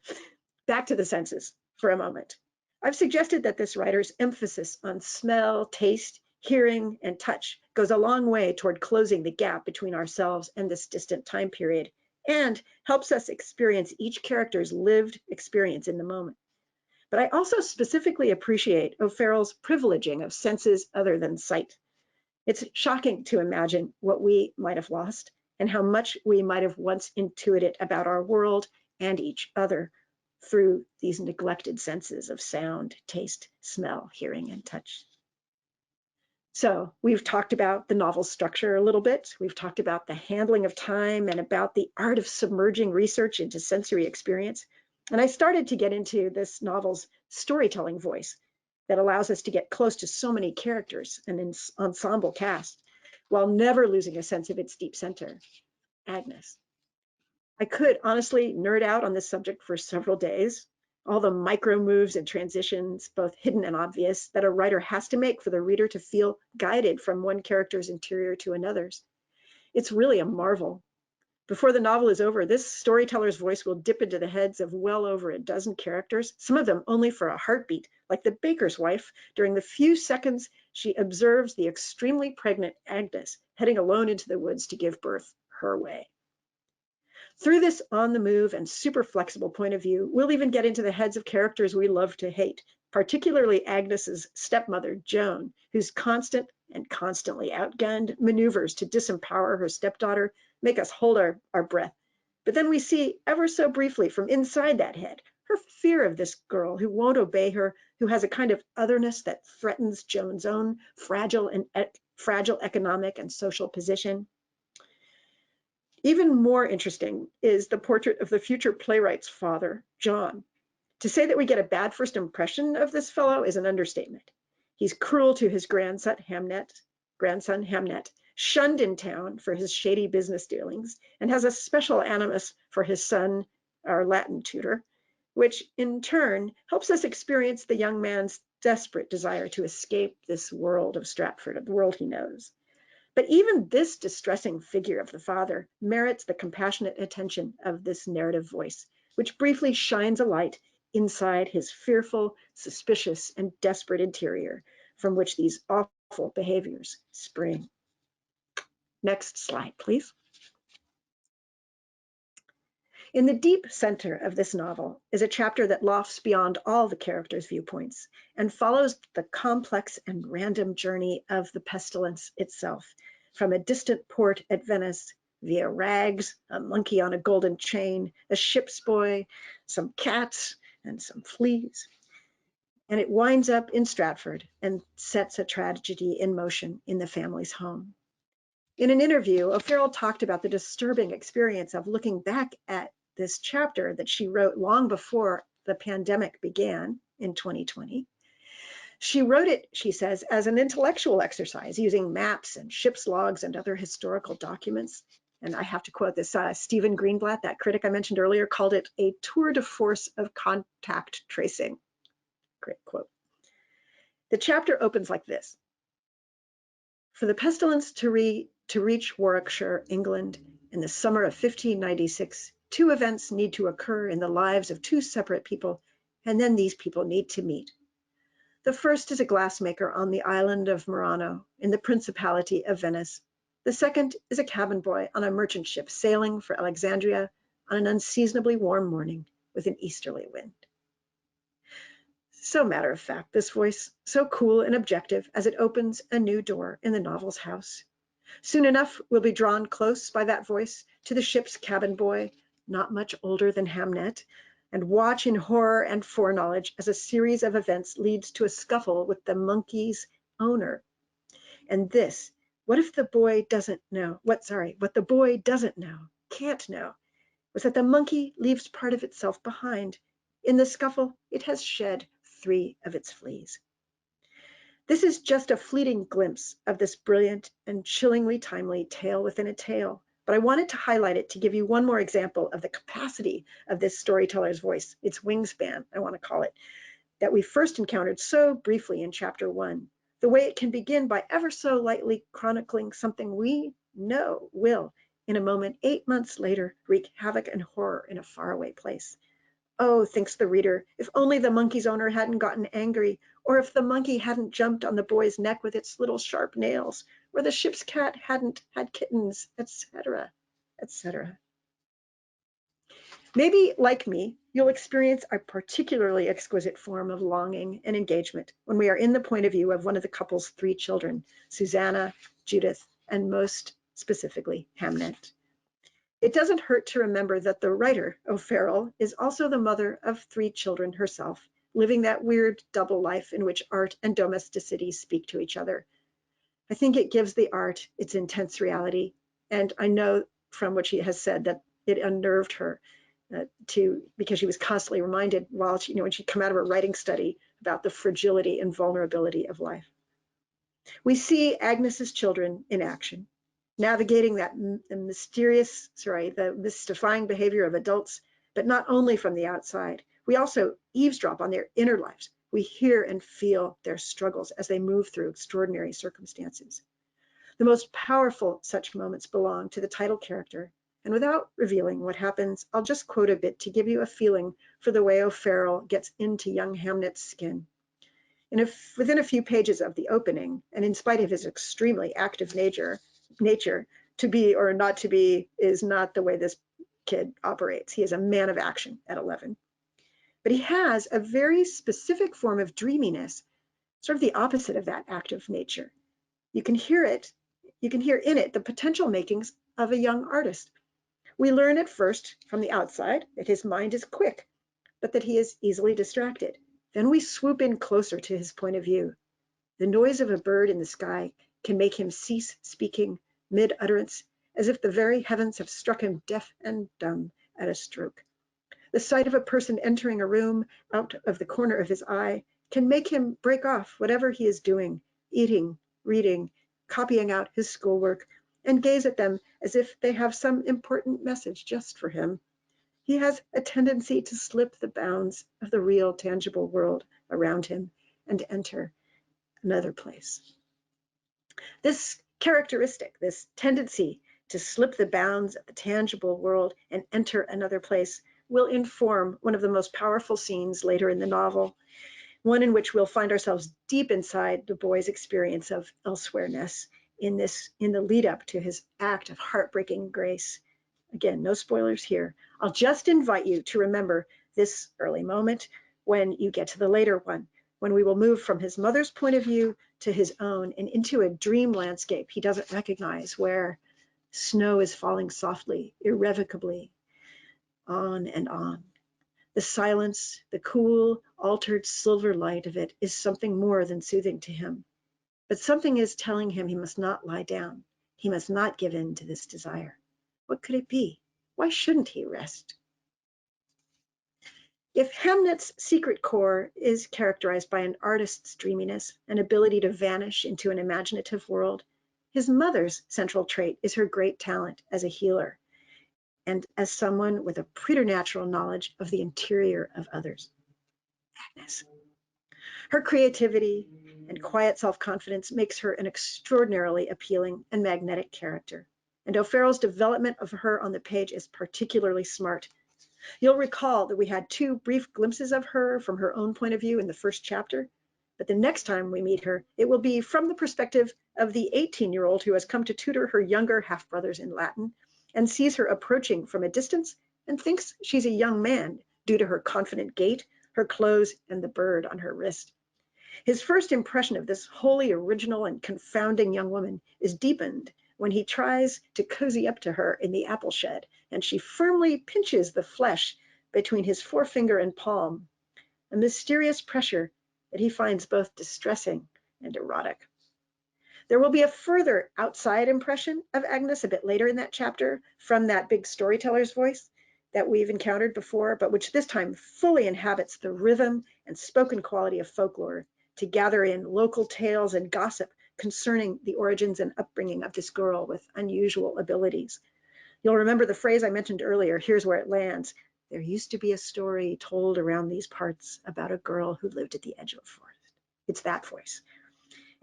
Speaker 5: Back to the senses for a moment. I've suggested that this writer's emphasis on smell, taste, hearing, and touch goes a long way toward closing the gap between ourselves and this distant time period, and helps us experience each character's lived experience in the moment. But I also specifically appreciate O'Farrell's privileging of senses other than sight. It's shocking to imagine what we might have lost and how much we might have once intuited about our world and each other through these neglected senses of sound, taste, smell, hearing, and touch. So we've talked about the novel's structure a little bit. We've talked about the handling of time and about the art of submerging research into sensory experience. And I started to get into this novel's storytelling voice that allows us to get close to so many characters and an ensemble cast while never losing a sense of its deep center, Agnes. I could honestly nerd out on this subject for several days. All the micro moves and transitions, both hidden and obvious, that a writer has to make for the reader to feel guided from one character's interior to another's. It's really a marvel. Before the novel is over, this storyteller's voice will dip into the heads of well over a dozen characters, some of them only for a heartbeat, like the baker's wife, during the few seconds she observes the extremely pregnant Agnes heading alone into the woods to give birth her way. Through this on-the-move and super flexible point of view, we'll even get into the heads of characters we love to hate, particularly Agnes's stepmother, Joan, whose constant and constantly outgunned maneuvers to disempower her stepdaughter make us hold our breath. But then we see ever so briefly from inside that head, her fear of this girl who won't obey her, who has a kind of otherness that threatens Joan's own fragile economic and social position. Even more interesting is the portrait of the future playwright's father, John. To say that we get a bad first impression of this fellow is an understatement. He's cruel to his grandson Hamnet, shunned in town for his shady business dealings, and has a special animus for his son, our Latin tutor, which in turn helps us experience the young man's desperate desire to escape this world of Stratford, the world he knows. But even this distressing figure of the father merits the compassionate attention of this narrative voice, which briefly shines a light inside his fearful, suspicious, and desperate interior from which these awful behaviors spring. Next slide, please. In the deep center of this novel is a chapter that lofts beyond all the characters' viewpoints and follows the complex and random journey of the pestilence itself, from a distant port at Venice via rags, a monkey on a golden chain, a ship's boy, some cats, and some fleas. And it winds up in Stratford and sets a tragedy in motion in the family's home. In an interview, O'Farrell talked about the disturbing experience of looking back at this chapter that she wrote long before the pandemic began in 2020. She wrote it, she says, as an intellectual exercise using maps and ship's logs and other historical documents. And I have to quote this, Stephen Greenblatt, that critic I mentioned earlier, called it a tour de force of contact tracing. Great quote. The chapter opens like this. For the pestilence to reach Warwickshire, England, in the summer of 1596, two events need to occur in the lives of two separate people, and then these people need to meet. The first is a glassmaker on the island of Murano in the Principality of Venice. The second is a cabin boy on a merchant ship sailing for Alexandria on an unseasonably warm morning with an easterly wind. So matter of fact, this voice, so cool and objective as it opens a new door in the novel's house. Soon enough, we'll be drawn close by that voice to the ship's cabin boy, not much older than Hamnet, and watch in horror and foreknowledge as a series of events leads to a scuffle with the monkey's owner. And this, what if the boy doesn't know, what the boy doesn't know, can't know, was that the monkey leaves part of itself behind. In the scuffle, it has shed 3 of its fleas. This is just a fleeting glimpse of this brilliant and chillingly timely tale within a tale, but I wanted to highlight it to give you one more example of the capacity of this storyteller's voice, its wingspan, I want to call it, that we first encountered so briefly in chapter 1, the way it can begin by ever so lightly chronicling something we know will, in a moment 8 months later, wreak havoc and horror in a faraway place. Oh, thinks the reader, if only the monkey's owner hadn't gotten angry, or if the monkey hadn't jumped on the boy's neck with its little sharp nails, or the ship's cat hadn't had kittens, etc., etc. Maybe, like me, you'll experience a particularly exquisite form of longing and engagement when we are in the point of view of one of the couple's 3 children, Susanna, Judith, and most specifically, Hamnet. It doesn't hurt to remember that the writer, O'Farrell, is also the mother of 3 children herself, living that weird double life in which art and domesticity speak to each other. I think it gives the art its intense reality, and I know from what she has said that it unnerved her because she was constantly reminded while she, when she'd come out of her writing study about the fragility and vulnerability of life. We see Agnes's children in action, navigating that the mystifying behavior of adults, but not only from the outside. We also eavesdrop on their inner lives. We hear and feel their struggles as they move through extraordinary circumstances. The most powerful such moments belong to the title character. And without revealing what happens, I'll just quote a bit to give you a feeling for the way O'Farrell gets into young Hamnet's skin. Within a few pages of the opening, and in spite of his extremely active nature, to be or not to be is not the way this kid operates. He is a man of action at 11. But he has a very specific form of dreaminess, sort of the opposite of that active nature. You can hear in it the potential makings of a young artist. We learn at first from the outside that his mind is quick, but that he is easily distracted. Then we swoop in closer to his point of view. The noise of a bird in the sky can make him cease speaking mid-utterance, as if the very heavens have struck him deaf and dumb at a stroke. The sight of a person entering a room out of the corner of his eye can make him break off whatever he is doing, eating, reading, copying out his schoolwork, and gaze at them as if they have some important message just for him. He has a tendency to slip the bounds of the real, tangible world around him and enter another place. This characteristic, this tendency to slip the bounds of the tangible world and enter another place, will inform one of the most powerful scenes later in the novel, one in which we'll find ourselves deep inside the boy's experience of elsewhereness in the lead up to his act of heartbreaking grace. Again, no spoilers here. I'll just invite you to remember this early moment when you get to the later one, when we will move from his mother's point of view to his own and into a dream landscape he doesn't recognize, where snow is falling softly, irrevocably, on and on. The silence, the cool, altered silver light of it is something more than soothing to him. But something is telling him he must not lie down. He must not give in to this desire. What could it be? Why shouldn't he rest? If Hamnet's secret core is characterized by an artist's dreaminess, an ability to vanish into an imaginative world, his mother's central trait is her great talent as a healer and as someone with a preternatural knowledge of the interior of others. Agnes. Her creativity and quiet self-confidence makes her an extraordinarily appealing and magnetic character. And O'Farrell's development of her on the page is particularly smart. You'll recall that we had 2 brief glimpses of her from her own point of view in the first chapter, but the next time we meet her, it will be from the perspective of the 18-year-old who has come to tutor her younger half-brothers in Latin and sees her approaching from a distance and thinks she's a young man due to her confident gait, her clothes, and the bird on her wrist. His first impression of this wholly original and confounding young woman is deepened when he tries to cozy up to her in the apple shed, and she firmly pinches the flesh between his forefinger and palm, a mysterious pressure that he finds both distressing and erotic. There will be a further outside impression of Agnes a bit later in that chapter from that big storyteller's voice that we've encountered before, but which this time fully inhabits the rhythm and spoken quality of folklore to gather in local tales and gossip concerning the origins and upbringing of this girl with unusual abilities. You'll remember the phrase I mentioned earlier, here's where it lands. There used to be a story told around these parts about a girl who lived at the edge of a forest. It's that voice.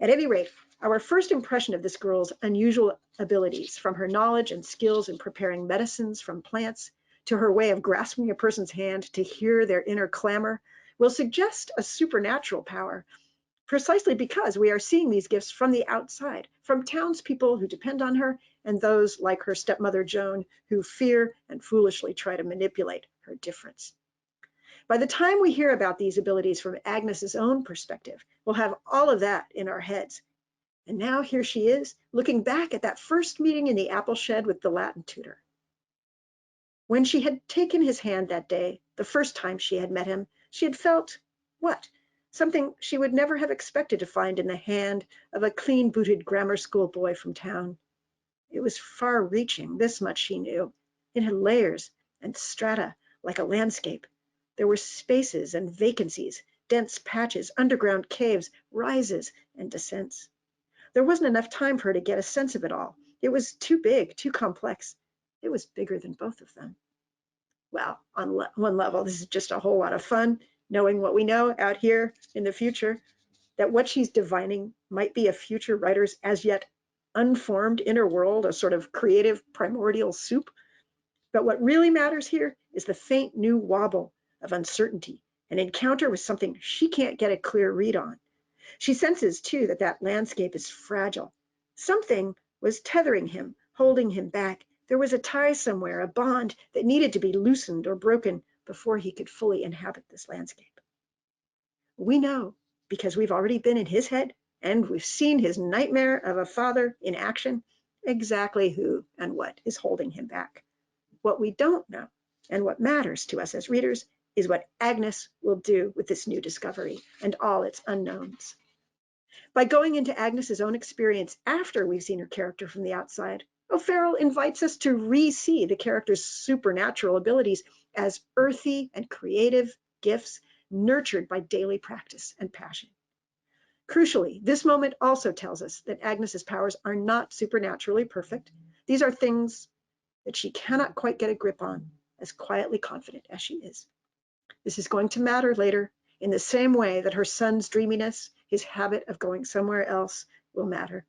Speaker 5: At any rate, our first impression of this girl's unusual abilities, from her knowledge and skills in preparing medicines from plants to her way of grasping a person's hand to hear their inner clamor, will suggest a supernatural power, precisely because we are seeing these gifts from the outside, from townspeople who depend on her and those like her stepmother Joan who fear and foolishly try to manipulate her difference. By the time we hear about these abilities from Agnes's own perspective, we'll have all of that in our heads. And now here she is, looking back at that first meeting in the apple shed with the Latin tutor. When she had taken his hand that day, the first time she had met him, she had felt, what? Something she would never have expected to find in the hand of a clean-booted grammar school boy from town. It was far-reaching, this much she knew. It had layers and strata like a landscape. There were spaces and vacancies, dense patches, underground caves, rises and descents. There wasn't enough time for her to get a sense of it all. It was too big, too complex. It was bigger than both of them. Well, on one level, this is just a whole lot of fun, knowing what we know out here in the future, that what she's divining might be a future writer's as yet unformed inner world, a sort of creative primordial soup. But what really matters here is the faint new wobble of uncertainty, an encounter with something she can't get a clear read on. She senses, too, that that landscape is fragile. Something was tethering him, holding him back. There was a tie somewhere, a bond that needed to be loosened or broken before he could fully inhabit this landscape. We know, because we've already been in his head and we've seen his nightmare of a father in action, exactly who and what is holding him back. What we don't know, and what matters to us as readers, is what Agnes will do with this new discovery and all its unknowns. By going into Agnes's own experience after we've seen her character from the outside, O'Farrell invites us to re-see the character's supernatural abilities as earthy and creative gifts nurtured by daily practice and passion. Crucially, this moment also tells us that Agnes's powers are not supernaturally perfect. These are things that she cannot quite get a grip on, as quietly confident as she is. This is going to matter later in the same way that her son's dreaminess, his habit of going somewhere else, will matter.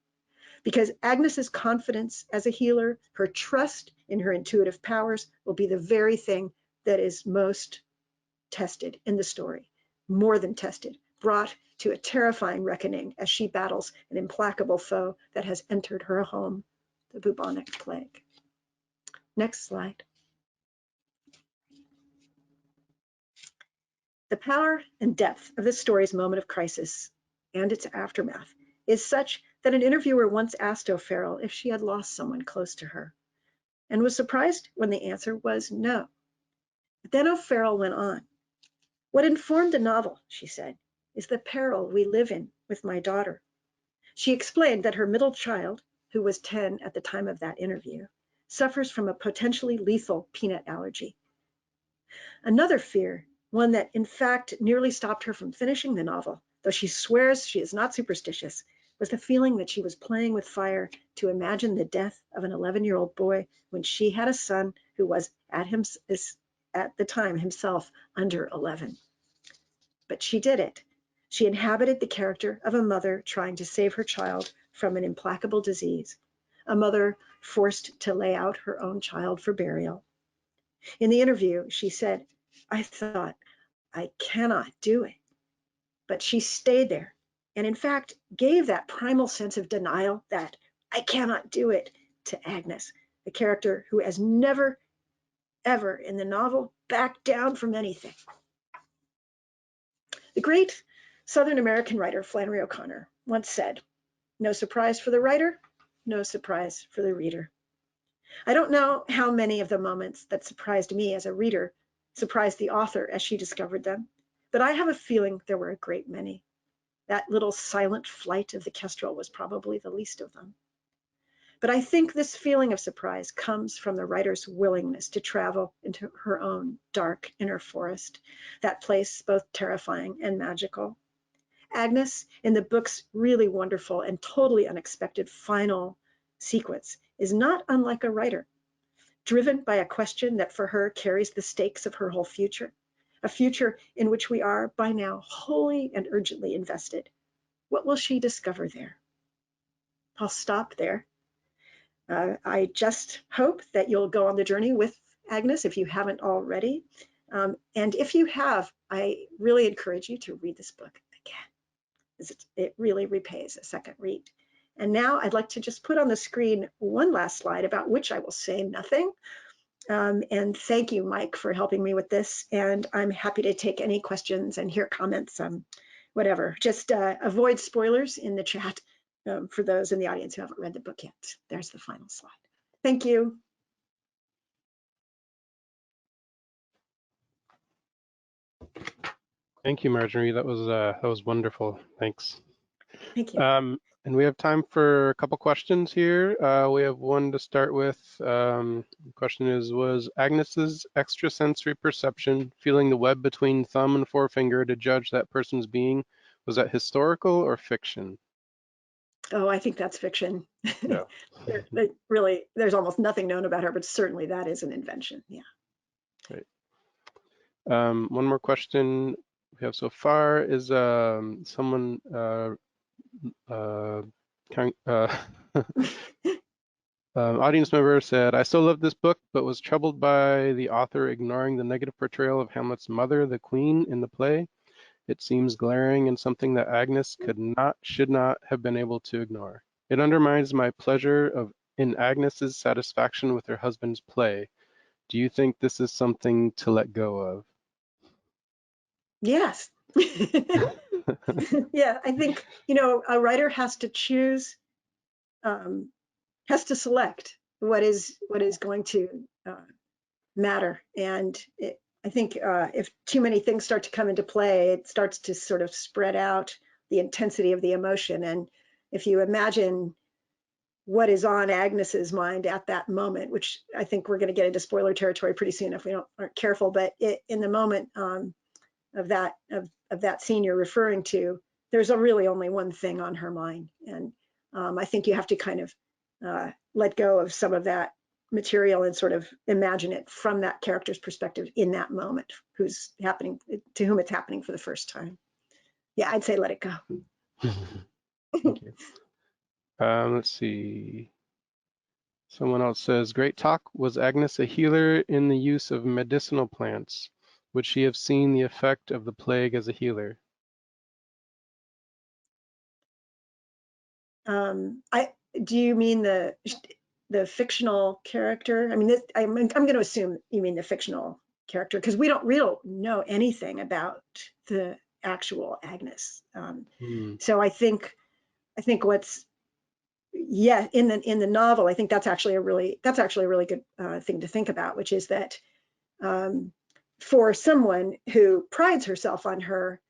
Speaker 5: Because Agnes's confidence as a healer, her trust in her intuitive powers, will be the very thing that is most tested in the story, more than tested, brought to a terrifying reckoning as she battles an implacable foe that has entered her home, the bubonic plague. Next slide. The power and depth of this story's moment of crisis and its aftermath is such that an interviewer once asked O'Farrell if she had lost someone close to her, and was surprised when the answer was no. But then O'Farrell went on. What informed the novel, she said, is the peril we live in with my daughter. She explained that her middle child, who was 10 at the time of that interview, suffers from a potentially lethal peanut allergy. Another fear, one that in fact nearly stopped her from finishing the novel, though she swears she is not superstitious, was the feeling that she was playing with fire to imagine the death of an 11-year-old boy when she had a son who was at the time himself under 11. But she did it. She inhabited the character of a mother trying to save her child from an implacable disease, a mother forced to lay out her own child for burial. In the interview, she said, I thought, I cannot do it. But she stayed there and in fact gave that primal sense of denial, that I cannot do it, to Agnes, the character who has never, ever in the novel backed down from anything. The great Southern American writer Flannery O'Connor once said, no surprise for the writer, no surprise for the reader. I don't know how many of the moments that surprised me as a reader surprised the author as she discovered them, but I have a feeling there were a great many. That little silent flight of the kestrel was probably the least of them. But I think this feeling of surprise comes from the writer's willingness to travel into her own dark inner forest, that place both terrifying and magical. Agnes, in the book's really wonderful and totally unexpected final sequence, is not unlike a writer. driven by a question that for her carries the stakes of her whole future, a future in which we are by now wholly and urgently invested. What will she discover there? I'll stop there. I just hope that you'll go on the journey with Agnes if you haven't already. And if you have, I really encourage you to read this book again. It really repays a second read. And now I'd like to just put on the screen one last slide about which I will say nothing. And thank you, Mike, for helping me with this. And I'm happy to take any questions and hear comments, whatever. Just avoid spoilers in the chat for those in the audience who haven't read the book yet. There's the final slide. Thank you.
Speaker 3: Thank you, Marjorie. That was wonderful. Thanks.
Speaker 5: Thank you.
Speaker 3: And we have time for a couple questions here. We have one to start with. The question is, was Agnes's extrasensory perception, feeling the web between thumb and forefinger to judge that person's being, was that historical or fiction?
Speaker 5: Oh, I think that's fiction.
Speaker 3: Yeah.
Speaker 5: Really, there's almost nothing known about her, but certainly that is an invention. Yeah.
Speaker 3: Great. One more question we have so far is someone audience member said, I still love this book, but was troubled by the author ignoring the negative portrayal of Hamlet's mother, the queen, in the play. It seems glaring and something that Agnes should not have been able to ignore. It undermines my pleasure in Agnes's satisfaction with her husband's play. Do you think this is something to let go of?
Speaker 5: Yes. Yeah, I think, a writer has to choose, has to select what is going to matter. And I think if too many things start to come into play, it starts to sort of spread out the intensity of the emotion. And if you imagine what is on Agnes's mind at that moment, which I think we're going to get into spoiler territory pretty soon if we aren't careful, but in the moment of that scene you're referring to, there's really only one thing on her mind. And I think you have to kind of let go of some of that material and sort of imagine it from that character's perspective in that moment, to whom it's happening for the first time. Yeah, I'd say let it go.
Speaker 3: Thank you. Let's see. Someone else says, great talk. Was Agnes a healer in the use of medicinal plants? Would she have seen the effect of the plague as a healer?
Speaker 5: Do you mean the fictional character? I mean, I'm going to assume you mean the fictional character, because we don't know anything about the actual Agnes. So I think what's in the novel, I think that's actually a really good thing to think about, which is that for someone who prides herself on her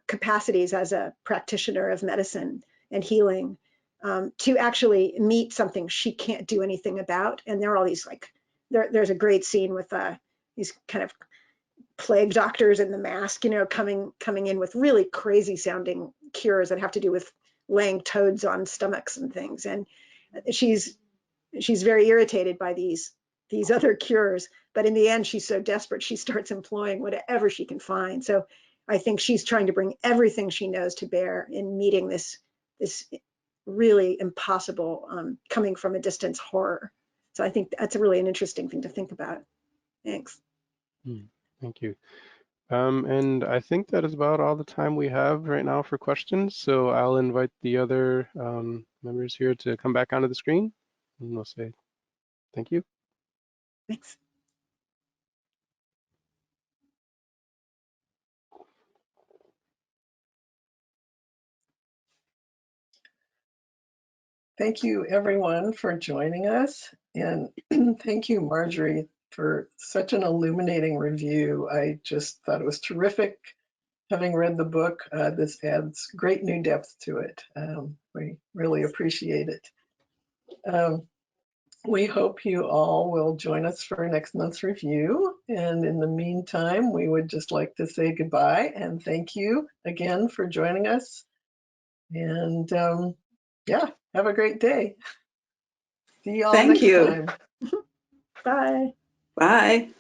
Speaker 5: capacities as a practitioner of medicine and healing, to actually meet something she can't do anything about. And there are all these there's a great scene with these kind of plague doctors in the mask, coming in with really crazy sounding cures that have to do with laying toads on stomachs and things. And she's very irritated by these other cures, but in the end, she's so desperate, she starts employing whatever she can find. So I think she's trying to bring everything she knows to bear in meeting this really impossible, coming from a distance horror. So I think that's really an interesting thing to think about. Thanks.
Speaker 3: Thank you. And I think that is about all the time we have right now for questions. So I'll invite the other members here to come back onto the screen, and we'll say thank you.
Speaker 5: Thanks.
Speaker 1: Thank you, everyone, for joining us. And thank you, Marjorie, for such an illuminating review. I just thought it was terrific. Having read the book, this adds great new depth to it. We really appreciate it. We hope you all will join us for next month's review. And in the meantime, we would just like to say goodbye and thank you again for joining us. And yeah, have a great day. See you all next time.
Speaker 5: Bye.
Speaker 2: Bye.